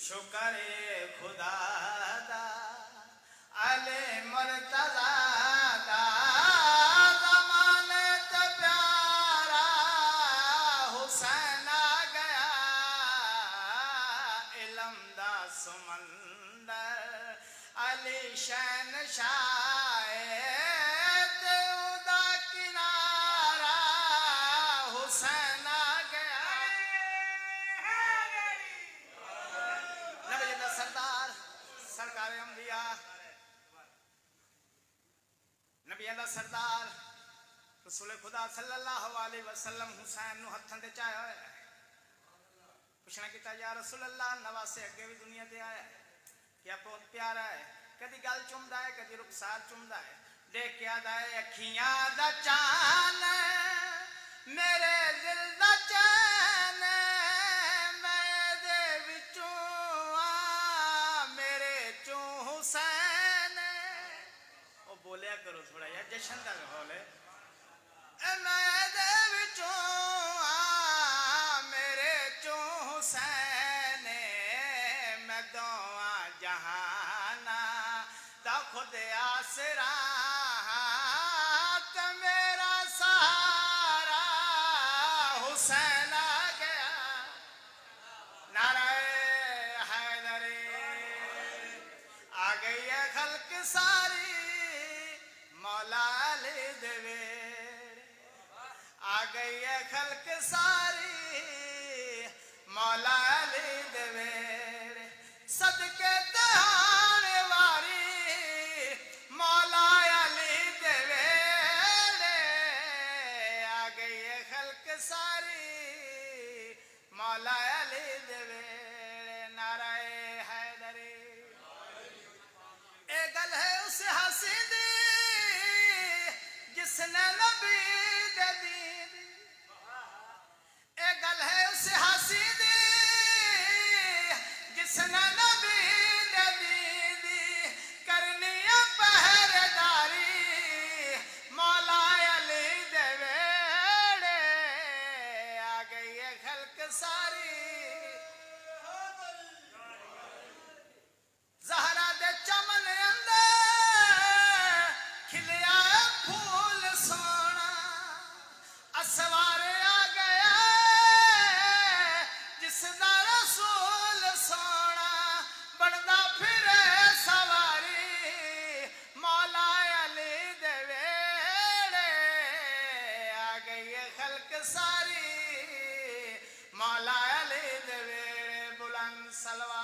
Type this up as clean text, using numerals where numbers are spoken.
شکر خدا دا علی مرتضی دا زمانے تے پیارا حسین آ گیا علم دا سمندر علی شہنشاہ تے ادا کنارا حسین آ گیا نبی دا سردار سرکار انبیاء نبی دا سردار رسول خدا صلی اللہ علیہ وسلم حسین نو ہتھاں تے چاہیا ہویا ہے پوچھنا کیتا یا رسول اللہ نواسے اگے بھی دنیا تے آیا ہے کیا بہت پیارا ہے کدی گل چومدا ہے کدی رخسار چومدا ہے دیکھ کے آدا ہے اکھیاں دا چان میرے دل دا چین میں دے وچوں میرے چوں حسین او بولیا کرو تھوڑا یا جشن دا ماحول ہے میں دے وچوں میرے چوں حسین میں دعا جہانا دا خود آسرا تے میرا سہارا حسین آ گیا نعرہ حیدری آ گئی ہے خلق ساری مولا علی دے ویڑے آ گئی ہے خلق ساری مولا علی دے ویڑے صدقے دہان واری مولا علی دے ویڑے آ گئی ہے خلق ساری مولا علی دے ویڑے نعرہ حیدری اے گل ہے اس ہنسی دی جس نے نبی دے دین اے گل ہے اس ہنسی دی جس نے نبی دے دین کرنی پہرےداری مولا علی دے ویڑے آ گئی ہے خلق ساری زہرا دے چمن اندر کھلیا ہے پھول سونا اسوارے آ گیا جس دا رسول سونا بندا پھرے سواری مولا علی دے ویڑے آ گئی ہے خلق ساری مولا علی دے ویڑے بلند سلوار